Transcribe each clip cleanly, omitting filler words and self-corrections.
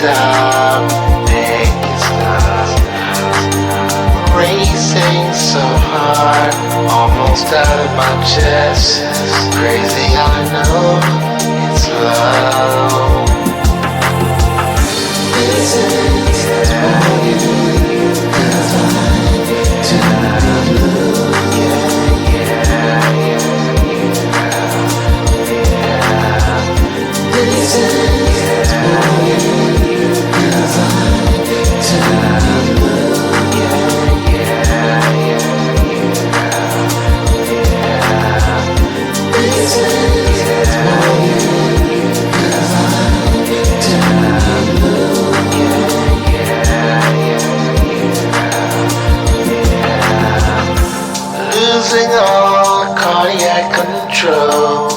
stop, make it stop. Racing so hard, almost out of my chest. Crazy, I know it's love. Listen to you, 'cause I'm too blue. Yeah, yeah, yeah. Listen to you, 'cause I'm too blue. Yeah, yeah, yeah. Listen to you, 'cause I'm too blue. Losing all cardiac control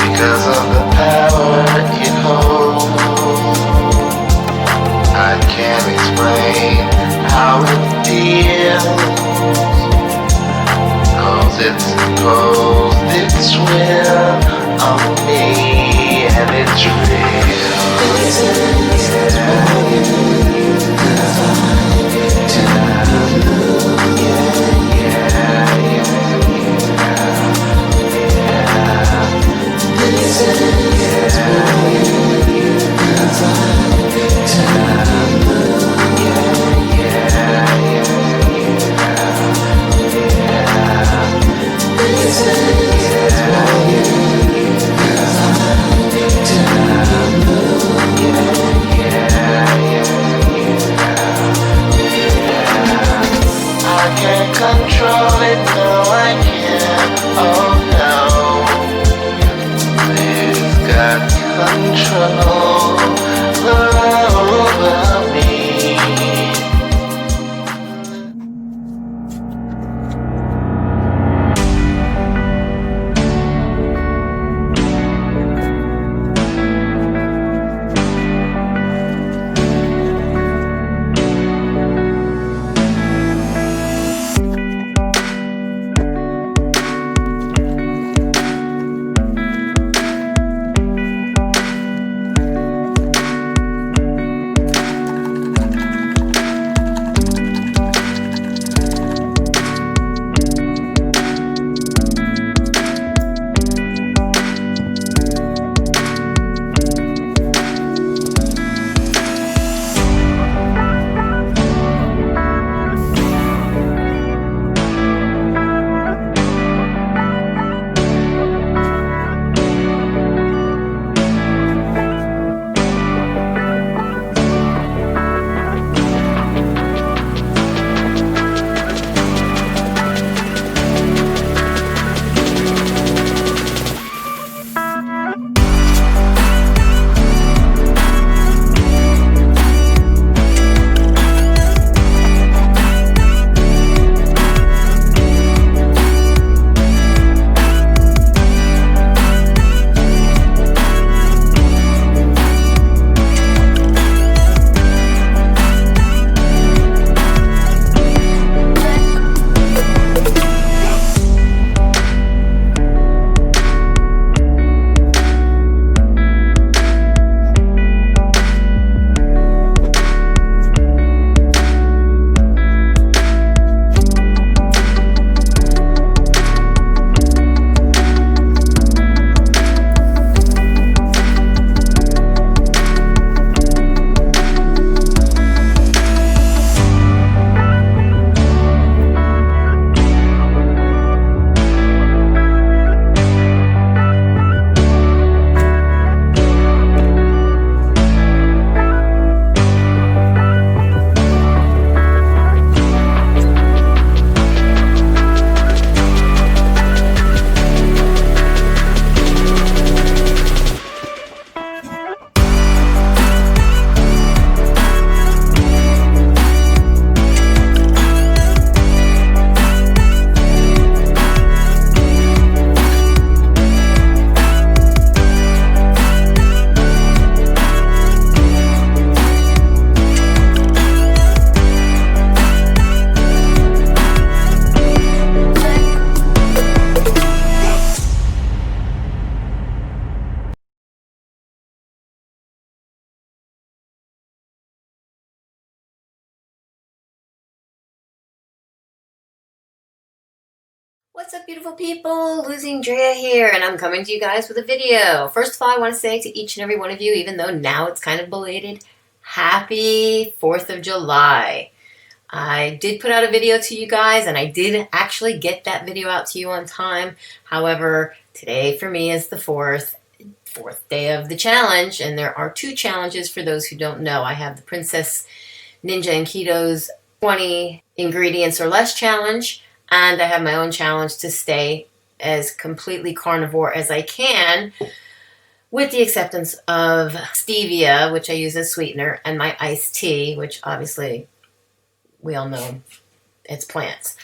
because of the power it holds. I can't explain how it feels, 'cause it's imposed its will on me, and it's real. I can't control it, no I can't, oh no. It's got control over me. What's up, beautiful people? LosingDrea here, and I'm coming to you guys with a video. First of all, I want to say to each and every one of you, even though now it's kind of belated, happy 4th of July. I did put out a video to you guys, and I did actually get that video out to you on time. However, today for me is the fourth day of the challenge, and there are 2 challenges for those who don't know. I have the Princess Ninja and Keto's 20 ingredients or less challenge, and I have my own challenge to stay as completely carnivore as I can, with the acceptance of stevia, which I use as sweetener, and my iced tea, which obviously we all know it's plants.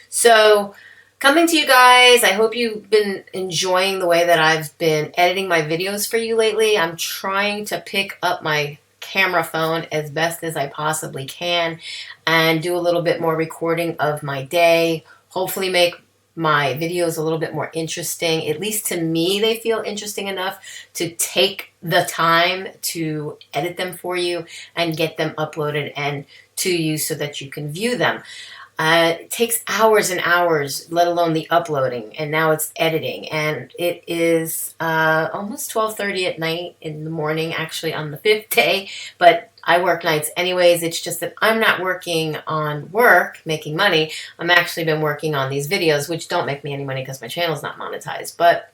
So, coming to you guys, I hope you've been enjoying the way that I've been editing my videos for you lately. I'm trying to pick up my camera phone as best as I possibly can and do a little bit more recording of my day. Hopefully make my videos a little bit more interesting. At least to me, they feel interesting enough to take the time to edit them for you and get them uploaded and to you so that you can view them. It takes hours and hours, let alone the uploading, and now it's editing. And it is almost 12:30 at night in the morning, actually on the 5th day, but I work nights anyways. It's just that I'm not working on work, making money. I'm actually been working on these videos, which don't make me any money because my channel's not monetized. But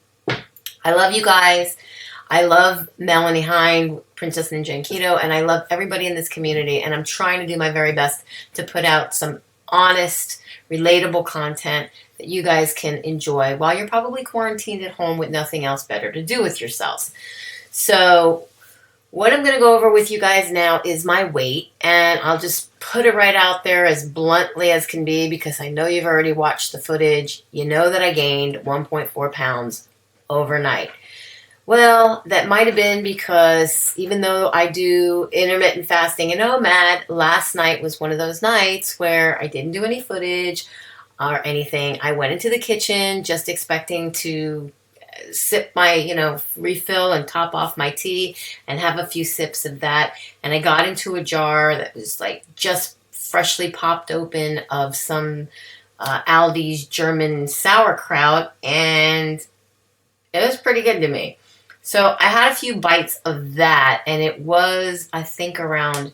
I love you guys. I love Melanie Hine, Princess Ninja and Keto, and I love everybody in this community. And I'm trying to do my very best to put out some honest, relatable content that you guys can enjoy while you're probably quarantined at home with nothing else better to do with yourselves. So what I'm going to go over with you guys now is my weight, and I'll just put it right out there as bluntly as can be because I know you've already watched the footage. You know that I gained 1.4 pounds overnight. Well, that might have been because even though I do intermittent fasting and OMAD, last night was one of those nights where I didn't do any footage or anything. I went into the kitchen just expecting to sip my, refill and top off my tea and have a few sips of that. And I got into a jar that was like just freshly popped open of some Aldi's German sauerkraut, and it was pretty good to me. So I had a few bites of that, and it was, I think, around,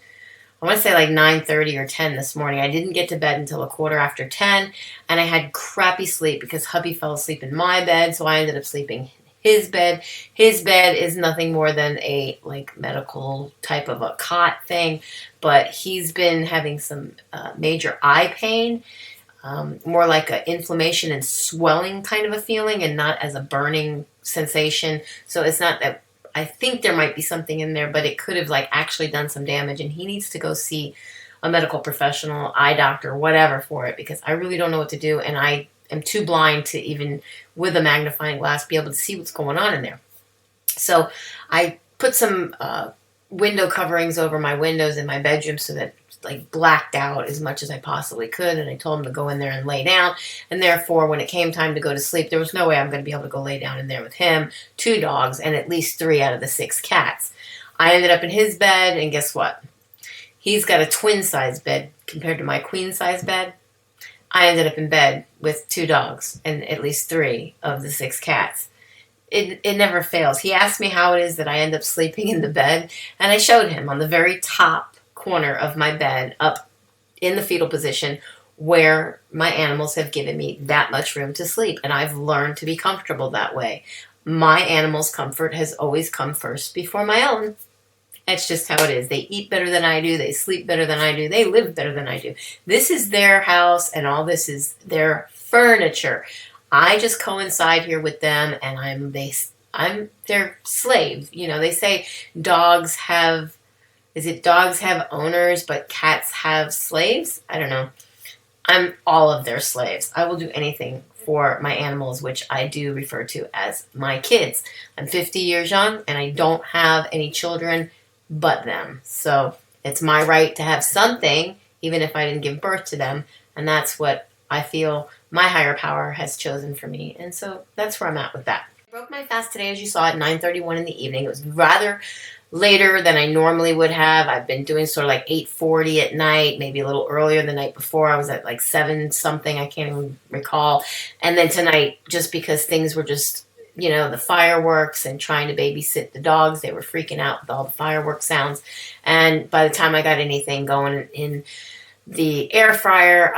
I want to say like 9:30 or 10 this morning. I didn't get to bed until 10:15, and I had crappy sleep because hubby fell asleep in my bed, so I ended up sleeping in his bed. His bed is nothing more than a medical type of a cot thing, but he's been having some major eye pain. More like an inflammation and swelling kind of a feeling, and not as a burning sensation. So it's not that, I think there might be something in there, but it could have actually done some damage, and he needs to go see a medical professional, eye doctor, whatever for it, because I really don't know what to do, and I am too blind to even with a magnifying glass be able to see what's going on in there. So I put some window coverings over my windows in my bedroom so that blacked out as much as I possibly could, and I told him to go in there and lay down, and therefore when it came time to go to sleep, there was no way I'm going to be able to go lay down in there with him, 2 dogs, and at least 3 out of the 6 cats. I ended up in his bed, and guess what? He's got a twin-size bed compared to my queen-size bed. I ended up in bed with 2 dogs and at least 3 of the 6 cats. It never fails. He asked me how it is that I end up sleeping in the bed, and I showed him on the very top corner of my bed, up in the fetal position, where my animals have given me that much room to sleep, and I've learned to be comfortable that way. My animals' comfort has always come first before my own. It's just how it is. They eat better than I do. They sleep better than I do. They live better than I do. This is their house, and all this is their furniture. I just coincide here with them, and I'm their slave. They say dogs have owners, but cats have slaves? I don't know. I'm all of their slaves. I will do anything for my animals, which I do refer to as my kids. I'm 50 years young, and I don't have any children but them. So it's my right to have something, even if I didn't give birth to them. And that's what I feel my higher power has chosen for me. And so that's where I'm at with that. I broke my fast today, as you saw, at 9:31 in the evening. It was rather later than I normally would have. I've been doing sort of like 8:40 at night, maybe a little earlier the night before. I was at like 7 something, I can't even recall. And then tonight, just because things were just, you know, the fireworks and trying to babysit the dogs, they were freaking out with all the firework sounds. And by the time I got anything going in the air fryer,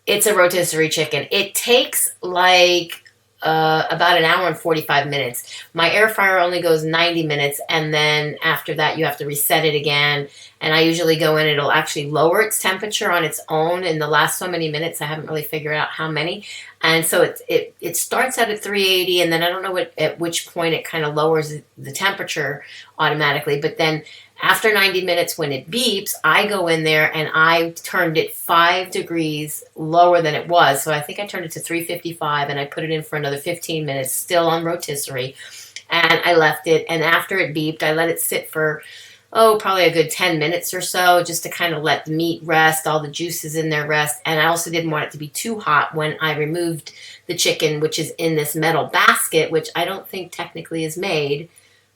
it's a rotisserie chicken. It takes like about an hour and 45 minutes. My air fryer only goes 90 minutes, and then after that you have to reset it again. And I usually go in, it'll actually lower its temperature on its own in the last so many minutes. I haven't really figured out how many. And so it starts out at 380, and then I don't know at which point it kind of lowers the temperature automatically. But then after 90 minutes, when it beeps, I go in there and I turned it 5 degrees lower than it was. So I think I turned it to 355, and I put it in for another 15 minutes, still on rotisserie. And I left it. And after it beeped, I let it sit for, probably a good 10 minutes or so, just to kind of let the meat rest, all the juices in there rest. And I also didn't want it to be too hot when I removed the chicken, which is in this metal basket, which I don't think technically is made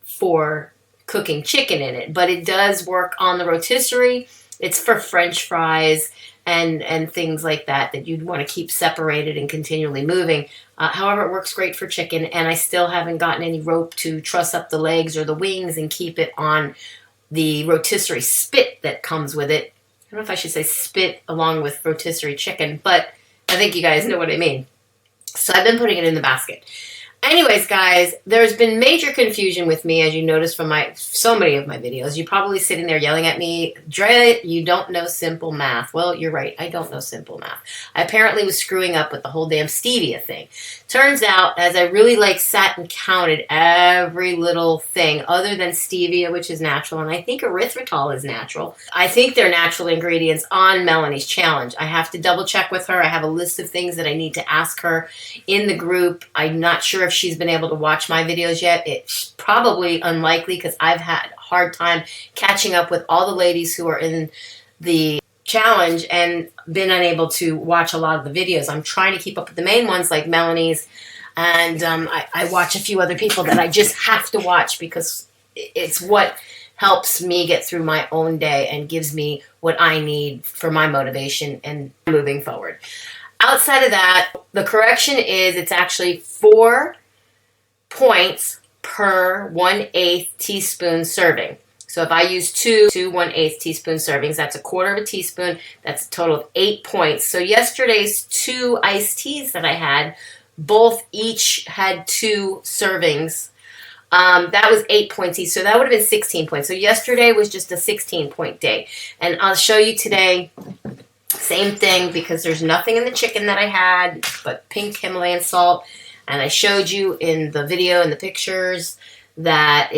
for cooking chicken in it, but it does work on the rotisserie. It's for French fries and things like that you'd want to keep separated and continually moving. However, it works great for chicken, and I still haven't gotten any rope to truss up the legs or the wings and keep it on the rotisserie spit that comes with it. I don't know if I should say spit along with rotisserie chicken, but I think you guys know what I mean. So I've been putting it in the basket. Anyways, guys, there's been major confusion with me, as you noticed from so many of my videos. You're probably sitting there yelling at me, Drea, you don't know simple math. Well, you're right. I don't know simple math. I apparently was screwing up with the whole damn stevia thing. Turns out, as I really sat and counted every little thing other than stevia, which is natural, and I think erythritol is natural. I think they're natural ingredients on Melanie's challenge. I have to double check with her. I have a list of things that I need to ask her in the group. I'm not sure if she's been able to watch my videos yet. It's probably unlikely because I've had a hard time catching up with all the ladies who are in the challenge and been unable to watch a lot of the videos. I'm trying to keep up with the main ones like Melanie's, and I watch a few other people that I just have to watch because it's what helps me get through my own day and gives me what I need for my motivation and moving forward. Outside of that, the correction is it's actually 4 points per 1/8 teaspoon serving. So if I use two 1/8 teaspoon servings, that's 1/4 teaspoon. That's a total of 8 points. So yesterday's 2 iced teas that I had, both each had 2 servings. That was 8 points each. So that would have been 16 points. So yesterday was just a 16-point day. And I'll show you today, same thing, because there's nothing in the chicken that I had but pink Himalayan salt. And I showed you in the video and the pictures that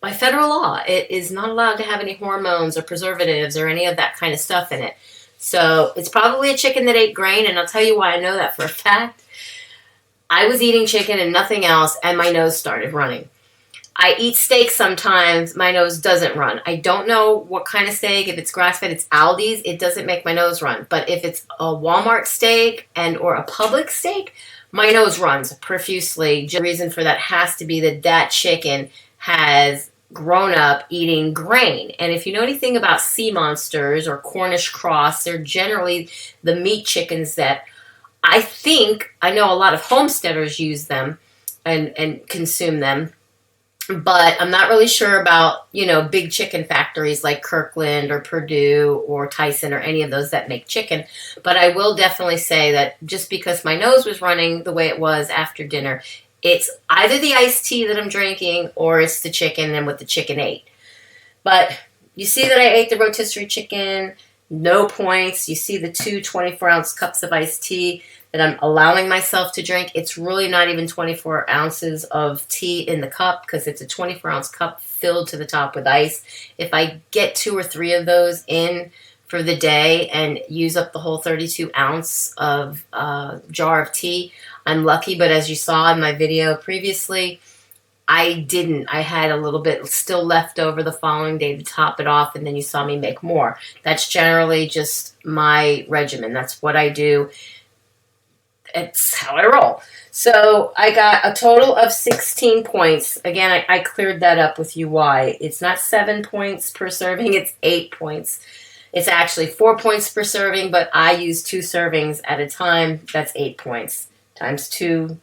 by federal law, it is not allowed to have any hormones or preservatives or any of that kind of stuff in it. So it's probably a chicken that ate grain, and I'll tell you why I know that for a fact. I was eating chicken and nothing else, and my nose started running. I eat steak sometimes, my nose doesn't run. I don't know what kind of steak. If it's grass-fed, it's Aldi's, it doesn't make my nose run. But if it's a Walmart steak or a Publix steak, my nose runs profusely. The reason for that has to be that chicken has grown up eating grain. And if you know anything about sea monsters or Cornish cross, they're generally the meat chickens that I know a lot of homesteaders use them and consume them. But I'm not really sure about, big chicken factories like Kirkland or Purdue or Tyson or any of those that make chicken. But I will definitely say that just because my nose was running the way it was after dinner, it's either the iced tea that I'm drinking or it's the chicken and what the chicken ate. But you see that I ate the rotisserie chicken, no points. You see the 2 24-ounce cups of iced tea that I'm allowing myself to drink. It's really not even 24 ounces of tea in the cup because it's a 24-ounce cup filled to the top with ice. If I get 2 or 3 of those in for the day and use up the whole 32-ounce of jar of tea, I'm lucky. But as you saw in my video previously, I didn't. I had a little bit still left over the following day to top it off, and then you saw me make more. That's generally just my regimen. That's what I do. it's how I roll. So I got a total of 16 points. Again, I cleared that up with you why. It's not 7 points per serving, it's 8 points. It's actually 4 points per serving, but I use 2 servings at a time. That's 8 points. Times 2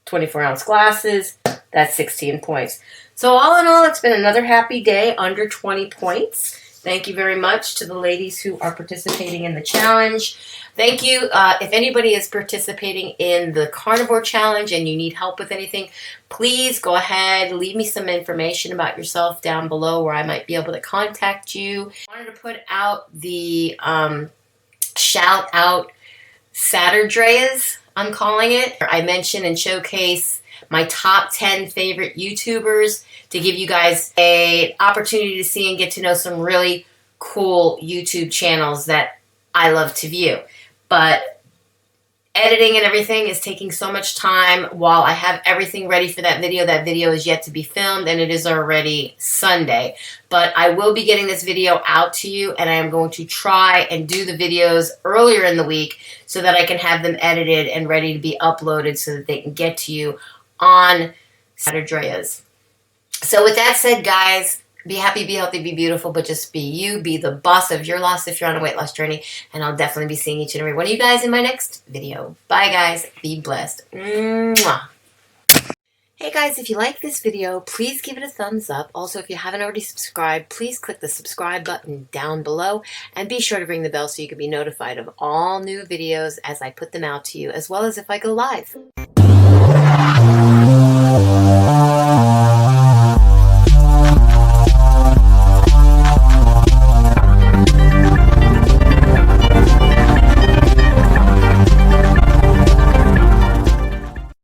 24-ounce glasses, that's 16 points. So all in all, it's been another happy day, under 20 points. Thank you very much to the ladies who are participating in the challenge. Thank you. If anybody is participating in the Carnivore Challenge and you need help with anything, please go ahead, leave me some information about yourself down below where I might be able to contact you. I wanted to put out the shout out Saturdays, I'm calling it. I mention and showcase my top 10 favorite YouTubers to give you guys an opportunity to see and get to know some really cool YouTube channels that I love to view. But editing and everything is taking so much time. While I have everything ready for that video is yet to be filmed, and it is already Sunday. But I will be getting this video out to you, and I am going to try and do the videos earlier in the week so that I can have them edited and ready to be uploaded so that they can get to you on Saturdays. So with that said, guys, be happy, be healthy, be beautiful, but just be you. Be the boss of your loss if you're on a weight loss journey. And I'll definitely be seeing each and every one of you guys in my next video. Bye, guys. Be blessed. Mwah. Hey, guys, if you like this video, please give it a thumbs up. Also, if you haven't already subscribed, please click the subscribe button down below. And be sure to ring the bell so you can be notified of all new videos as I put them out to you, as well as if I go live.